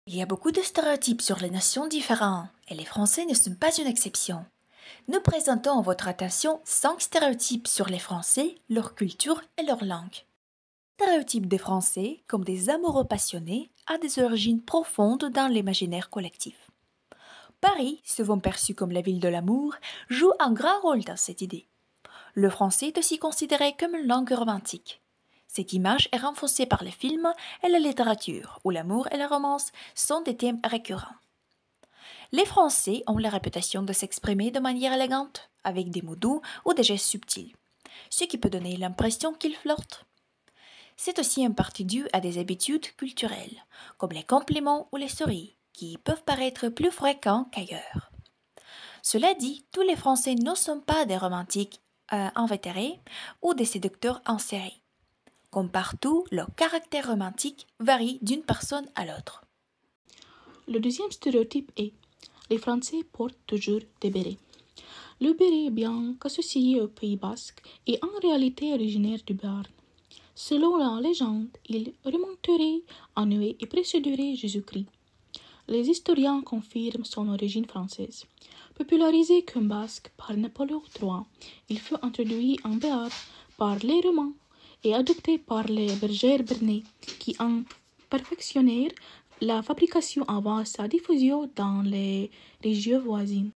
Il y a beaucoup de stéréotypes sur les nations différentes, et les Français ne sont pas une exception. Nous présentons à votre attention 5 stéréotypes sur les Français, leur culture et leur langue. Stéréotypes des Français comme des amoureux passionnés a des origines profondes dans l'imaginaire collectif. Paris, souvent perçu comme la ville de l'amour, joue un grand rôle dans cette idée. Le français est aussi considéré comme une langue romantique. Cette image est renforcée par les films et la littérature, où l'amour et la romance sont des thèmes récurrents. Les Français ont la réputation de s'exprimer de manière élégante, avec des mots doux ou des gestes subtils, ce qui peut donner l'impression qu'ils flirtent. C'est aussi en partie dû à des habitudes culturelles, comme les compliments ou les souris, qui peuvent paraître plus fréquents qu'ailleurs. Cela dit, tous les Français ne sont pas des romantiques invétérés ou des séducteurs en série. Comme partout, le caractère romantique varie d'une personne à l'autre. Le deuxième stéréotype est les Français portent toujours des bérets. Le béret, bien qu'associé au Pays basque, est en réalité originaire du Béarn. Selon la légende, il remonterait à Noé et précéderait Jésus-Christ. Les historiens confirment son origine française. Popularisé comme basque par Napoléon III, il fut introduit en Béarn par les Romains et adopté par les bergers bernais qui en perfectionnèrent la fabrication avant sa diffusion dans les régions voisines.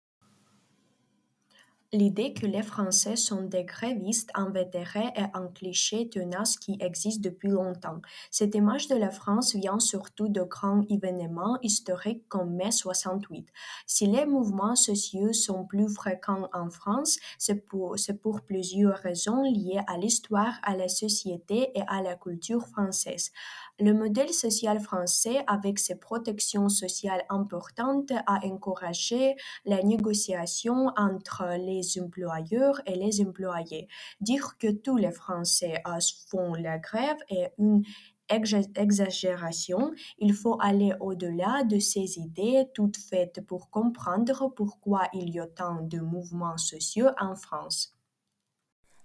L'idée que les Français sont des grévistes invétérés est un cliché tenace qui existe depuis longtemps. Cette image de la France vient surtout de grands événements historiques comme mai 68. Si les mouvements sociaux sont plus fréquents en France, c'est pour plusieurs raisons liées à l'histoire, à la société et à la culture française. Le modèle social français, avec ses protections sociales importantes, a encouragé la négociation entre les employeurs et les employés. Dire que tous les Français font la grève est une exagération. Il faut aller au-delà de ces idées toutes faites pour comprendre pourquoi il y a tant de mouvements sociaux en France.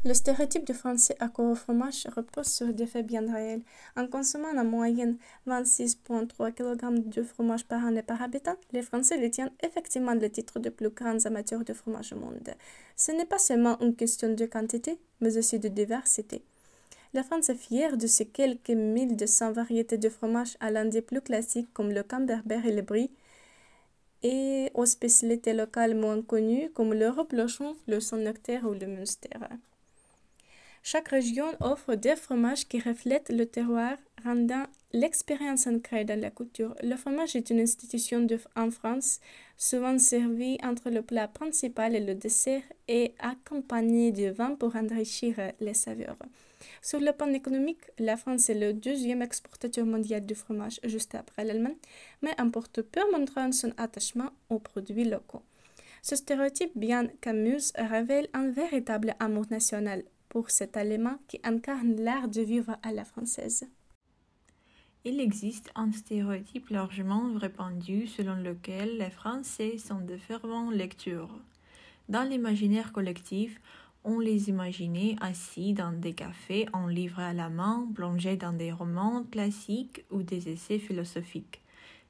Le stéréotype du Français accro au fromage repose sur des faits bien réels. En consommant en moyenne 26,3 kg de fromage par an et par habitant, les Français détiennent effectivement le titre de plus grands amateurs de fromage au monde. Ce n'est pas seulement une question de quantité, mais aussi de diversité. La France est fière de ses quelques 1200 variétés de fromage allant des plus classiques comme le camembert et le brie, et aux spécialités locales moins connues comme le reblochon, le Saint-Nectaire ou le Münster. Chaque région offre des fromages qui reflètent le terroir, rendant l'expérience ancrée dans la culture. Le fromage est une institution en France, souvent servi entre le plat principal et le dessert et accompagné de vin pour enrichir les saveurs. Sur le plan économique, la France est le deuxième exportateur mondial de fromage, juste après l'Allemagne, mais importe peu montrant son attachement aux produits locaux. Ce stéréotype, bien qu'amuse, révèle un véritable amour national pour cet aliment qui incarne l'art de vivre à la française. Il existe un stéréotype largement répandu selon lequel les Français sont de fervents lecteurs. Dans l'imaginaire collectif, on les imaginait assis dans des cafés en livre à la main, plongés dans des romans classiques ou des essais philosophiques.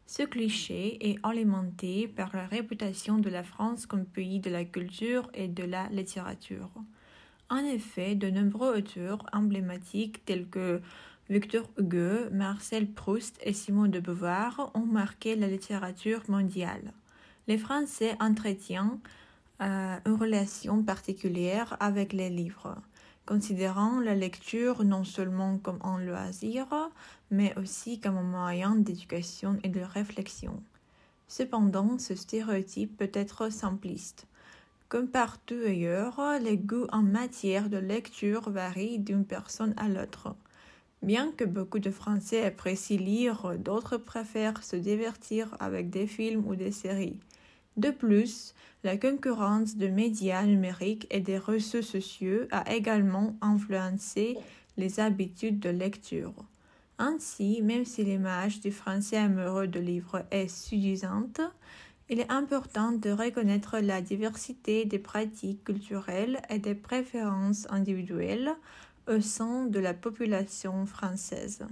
Ce cliché est alimenté par la réputation de la France comme pays de la culture et de la littérature. En effet, de nombreux auteurs emblématiques tels que Victor Hugo, Marcel Proust et Simone de Beauvoir ont marqué la littérature mondiale. Les Français entretiennent une relation particulière avec les livres, considérant la lecture non seulement comme un loisir, mais aussi comme un moyen d'éducation et de réflexion. Cependant, ce stéréotype peut être simpliste. Comme partout ailleurs, les goûts en matière de lecture varient d'une personne à l'autre. Bien que beaucoup de Français apprécient lire, d'autres préfèrent se divertir avec des films ou des séries. De plus, la concurrence de médias numériques et des réseaux sociaux a également influencé les habitudes de lecture. Ainsi, même si l'image du Français amoureux de livres est séduisante, il est important de reconnaître la diversité des pratiques culturelles et des préférences individuelles au sein de la population française.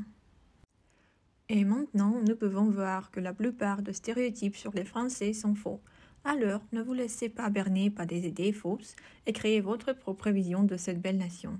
Et maintenant, nous pouvons voir que la plupart des stéréotypes sur les Français sont faux. Alors, ne vous laissez pas berner par des idées fausses et créez votre propre vision de cette belle nation.